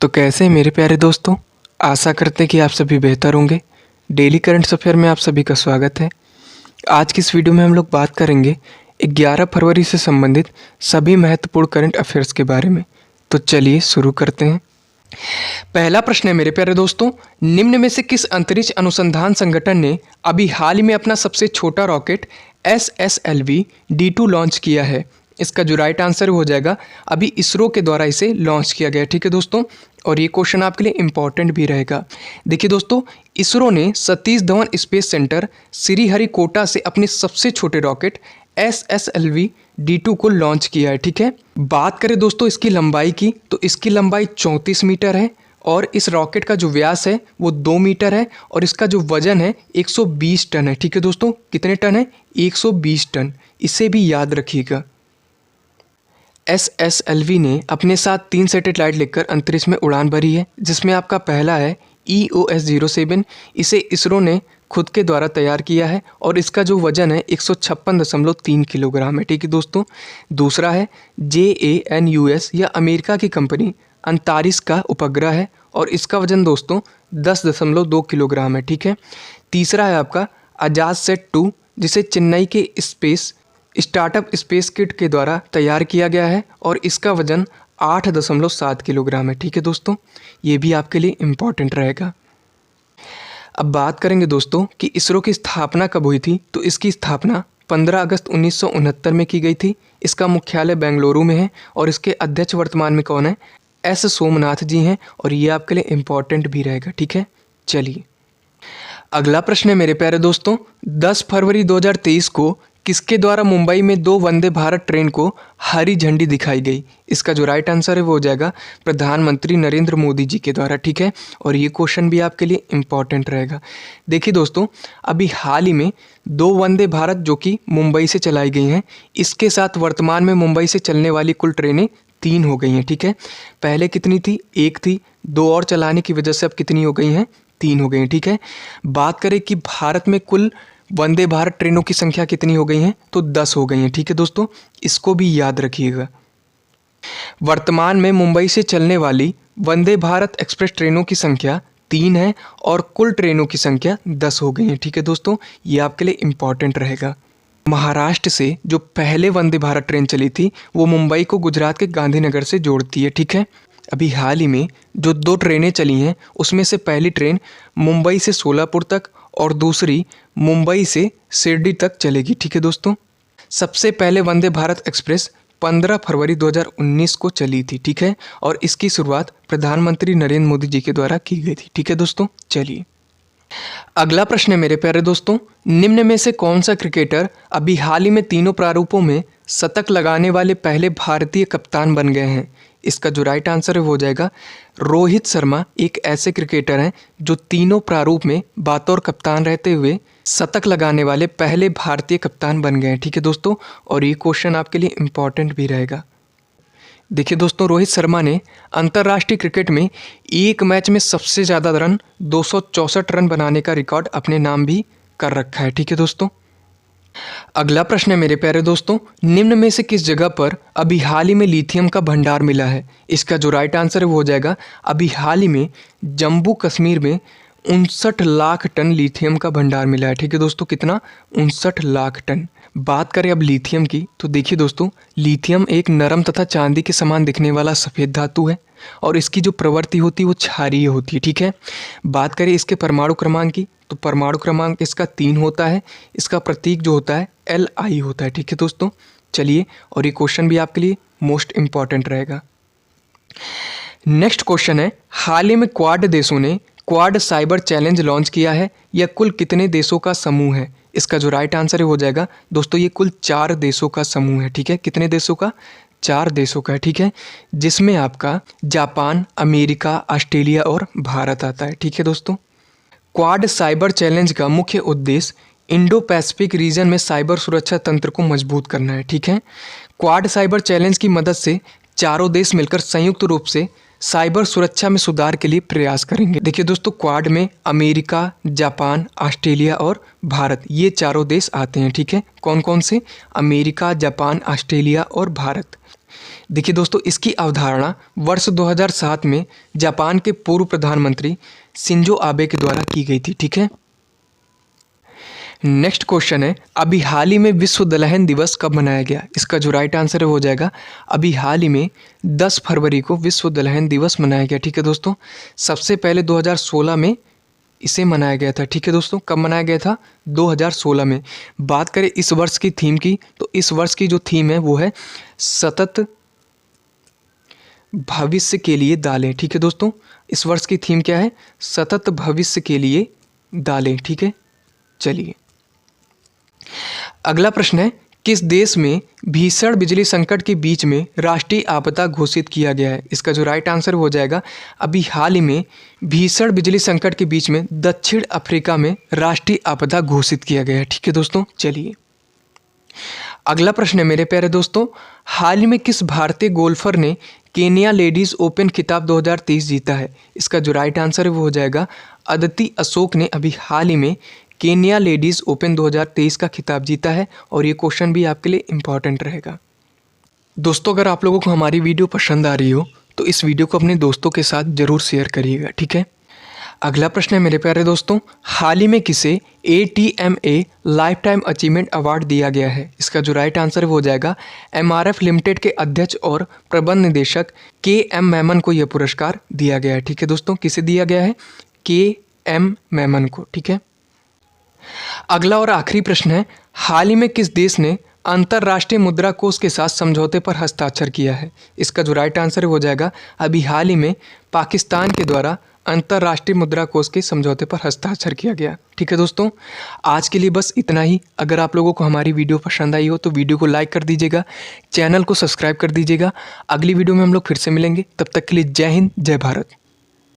तो कैसे हैं मेरे प्यारे दोस्तों। आशा करते हैं कि आप सभी बेहतर होंगे। डेली करंट अफेयर में आप सभी का स्वागत है। आज की इस वीडियो में हम लोग बात करेंगे 11 फरवरी से संबंधित सभी महत्वपूर्ण करंट अफेयर्स के बारे में। तो चलिए शुरू करते हैं। पहला प्रश्न है मेरे प्यारे दोस्तों, निम्न में से किस अंतरिक्ष अनुसंधान संगठन ने अभी हाल ही में अपना सबसे छोटा रॉकेट SSLV D2 लॉन्च किया है? इसका जो राइट आंसर हो जाएगा, अभी इसरो के द्वारा इसे लॉन्च किया गया। ठीक है दोस्तों, और ये क्वेश्चन आपके लिए इंपॉर्टेंट भी रहेगा। देखिए दोस्तों, इसरो ने सतीश धवन स्पेस सेंटर श्रीहरिकोटा से अपने सबसे छोटे रॉकेट SSLV D2 को लॉन्च किया है। ठीक है, बात करें दोस्तों इसकी लंबाई की, तो इसकी लंबाई 34 मीटर है और इस रॉकेट का जो व्यास है वो 2 मीटर है और इसका जो वजन है 120 टन है। ठीक है दोस्तों, कितने टन है? 120 टन। इसे भी याद रखिएगा। SSLV ने अपने साथ 3 सैटेलाइट लेकर अंतरिक्ष में उड़ान भरी है, जिसमें आपका पहला है EOS-07। इसे इसरो ने खुद के द्वारा तैयार किया है और इसका जो वजन है 156.3 किलोग्राम है। ठीक है दोस्तों। दूसरा है JANUS, यह अमेरिका की कंपनी अंटारिस का उपग्रह है और इसका वजन दोस्तों 10.2 किलोग्राम है। ठीक है। तीसरा है आपका अजादसेट-2, जिसे चेन्नई के स्टार्टअप स्पेस किट के द्वारा तैयार किया गया है और इसका वजन 8.7 किलोग्राम है। ठीक है दोस्तों, ये भी आपके लिए इम्पॉर्टेंट रहेगा। अब बात करेंगे दोस्तों कि इसरो की स्थापना कब हुई थी। तो इसकी स्थापना 15 अगस्त 1969 में की गई थी। इसका मुख्यालय बेंगलुरु में है और इसके अध्यक्ष वर्तमान में कौन है? S सोमनाथ जी हैं और ये आपके लिए इम्पॉर्टेंट भी रहेगा। ठीक है, चलिए अगला प्रश्न है मेरे प्यारे दोस्तों, 10 फरवरी 2023 को किसके द्वारा मुंबई में 2 वंदे भारत ट्रेन को हरी झंडी दिखाई गई? इसका जो राइट आंसर है वो हो जाएगा प्रधानमंत्री नरेंद्र मोदी जी के द्वारा। ठीक है, और ये क्वेश्चन भी आपके लिए इम्पॉर्टेंट रहेगा। देखिए दोस्तों, अभी हाल ही में 2 वंदे भारत जो कि मुंबई से चलाई गई हैं, इसके साथ वर्तमान में मुंबई से चलने वाली कुल ट्रेनें 3 हो गई हैं। ठीक है, पहले कितनी थी? 1 थी, 2 और चलाने की वजह से अब कितनी हो गई हैं? 3 हो गई हैं। ठीक है, बात करें कि भारत में कुल वंदे भारत ट्रेनों की संख्या कितनी हो गई हैं? तो 10 हो गई हैं। ठीक है दोस्तों, इसको भी याद रखिएगा। वर्तमान में मुंबई से चलने वाली वंदे भारत एक्सप्रेस ट्रेनों की संख्या 3 है और कुल ट्रेनों की संख्या 10 हो गई हैं। ठीक है दोस्तों, ये आपके लिए इम्पॉर्टेंट रहेगा। महाराष्ट्र से जो पहले वंदे भारत ट्रेन चली थी वो मुंबई को गुजरात के गांधीनगर से जोड़ती है। ठीक है, अभी हाल ही में जो 2 ट्रेनें चली हैं उसमें से पहली ट्रेन मुंबई से सोलापुर तक और दूसरी मुंबई से शिरडी तक चलेगी। ठीक है दोस्तों, सबसे पहले वंदे भारत एक्सप्रेस 15 फरवरी 2019 को चली थी। ठीक है, और इसकी शुरुआत प्रधानमंत्री नरेंद्र मोदी जी के द्वारा की गई थी। ठीक है दोस्तों, चलिए अगला प्रश्न है मेरे प्यारे दोस्तों, निम्न में से कौन सा क्रिकेटर अभी हाल ही में तीनों प्रारूपों में शतक लगाने वाले पहले भारतीय कप्तान बन गए हैं? इसका जो राइट आंसर है वो हो जाएगा रोहित शर्मा। एक ऐसे क्रिकेटर हैं जो तीनों प्रारूप में बतौर कप्तान रहते हुए शतक लगाने वाले पहले भारतीय कप्तान बन गए हैं। ठीक है दोस्तों, और ये क्वेश्चन आपके लिए इम्पॉर्टेंट भी रहेगा। देखिए दोस्तों, रोहित शर्मा ने अंतर्राष्ट्रीय क्रिकेट में एक मैच में सबसे ज़्यादा रन 264 रन बनाने का रिकॉर्ड अपने नाम भी कर रखा है। ठीक है दोस्तों, अगला प्रश्न है मेरे प्यारे दोस्तों, निम्न में से किस जगह पर अभी हाल ही में लिथियम का भंडार मिला है? इसका जो राइट आंसर है वो हो जाएगा अभी हाल ही में जम्मू कश्मीर में 59 लाख टन लिथियम का भंडार मिला है। ठीक है दोस्तों, कितना? 59 लाख टन। बात करें अब लिथियम की, तो देखिए दोस्तों, लिथियम एक नरम तथा चांदी के समान दिखने वाला सफ़ेद धातु है और इसकी जो प्रवृत्ति होती है वो क्षारीय होती है। ठीक है, बात करें इसके परमाणु क्रमांक की, तो परमाणु क्रमांक इसका 3 होता है। इसका प्रतीक जो होता है Li होता है। ठीक है दोस्तों, चलिए, और ये क्वेश्चन भी आपके लिए मोस्ट इम्पॉर्टेंट रहेगा। नेक्स्ट क्वेश्चन है, हाल ही में क्वाड देशों ने क्वाड साइबर चैलेंज लॉन्च किया है। यह कुल कितने देशों का समूह है? इसका जो राइट आंसर है हो जाएगा दोस्तों ये कुल 4 देशों का समूह है। ठीक है, कितने देशों का? 4 देशों का है। ठीक है, जिसमें आपका जापान, अमेरिका, ऑस्ट्रेलिया और भारत आता है। ठीक है दोस्तों, क्वाड साइबर चैलेंज का मुख्य उद्देश्य इंडो पैसिफिक रीजन में साइबर सुरक्षा तंत्र को मजबूत करना है। ठीक है, क्वाड साइबर चैलेंज की मदद से चारों देश मिलकर संयुक्त रूप से साइबर सुरक्षा में सुधार के लिए प्रयास करेंगे। देखिए दोस्तों, क्वाड में अमेरिका, जापान, ऑस्ट्रेलिया और भारत, ये चारों देश आते हैं। ठीक है, कौन कौन से? अमेरिका, जापान, ऑस्ट्रेलिया और भारत। देखिए दोस्तों, इसकी अवधारणा वर्ष 2007 में जापान के पूर्व प्रधानमंत्री शिंजो आबे के द्वारा की गई थी। ठीक है। नेक्स्ट क्वेश्चन है, अभी हाल ही में विश्व दलहन दिवस कब मनाया गया? इसका जो राइट आंसर है वो हो जाएगा अभी हाल ही में 10 फरवरी को विश्व दलहन दिवस मनाया गया। ठीक है दोस्तों। सबसे पहले 2016 में इसे मनाया गया था। ठीक है दोस्तों। कब मनाया गया था? 2016 में। बात करें इस वर्ष की थीम की, तो इस वर्ष की जो थीम है वो है सतत भविष्य के लिए दालें। ठीक है दोस्तों। इस वर्ष की थीम क्या है? सतत भविष्य के लिए दालें। ठीक है। चलिए अगला प्रश्न है, किस देश में भीषण बिजली संकट के बीच में राष्ट्रीय आपदा घोषित किया गया है? इसका जो राइट आंसर हो जाएगा अभी हाल ही में भीषण बिजली संकट के बीच में दक्षिण अफ्रीका में राष्ट्रीय आपदा घोषित किया गया है। ठीक है दोस्तों। चलिए अगला प्रश्न है मेरे प्यारे दोस्तों, हाल ही में किस भारतीय गोल्फर ने केनिया लेडीज ओपन खिताब 2023 जीता है? इसका जो राइट आंसर है वो हो जाएगा अदिति अशोक ने अभी हाल ही में केनिया लेडीज ओपन 2023 का खिताब जीता है। और ये क्वेश्चन भी आपके लिए इम्पॉर्टेंट रहेगा। दोस्तों, अगर आप लोगों को हमारी वीडियो पसंद आ रही हो तो इस वीडियो को अपने दोस्तों के साथ ज़रूर शेयर करिएगा। ठीक है। अगला प्रश्न है मेरे प्यारे दोस्तों, हाल ही में किसे ATMA life time achievement award दिया गया है? इसका जो राइट आंसर हो जाएगा MRF लिमिटेड के अध्यक्ष और प्रबंध निदेशक KM मेमन को यह पुरस्कार दिया गया है। ठीक है दोस्तों। किसे दिया गया है? KM मेमन को। ठीक है। अगला और आखिरी प्रश्न है, हाल ही में किस देश ने अंतर्राष्ट्रीय मुद्रा कोष के साथ समझौते पर हस्ताक्षर किया है? इसका जो राइट आंसर हो जाएगा अभी हाल ही में पाकिस्तान के द्वारा अंतर्राष्ट्रीय मुद्रा कोष के समझौते पर हस्ताक्षर किया गया। ठीक है दोस्तों। आज के लिए बस इतना ही। अगर आप लोगों को हमारी वीडियो पसंद आई हो तो वीडियो को लाइक कर दीजिएगा, चैनल को सब्सक्राइब कर दीजिएगा। अगली वीडियो में हम लोग फिर से मिलेंगे। तब तक के लिए जय हिंद, जय भारत।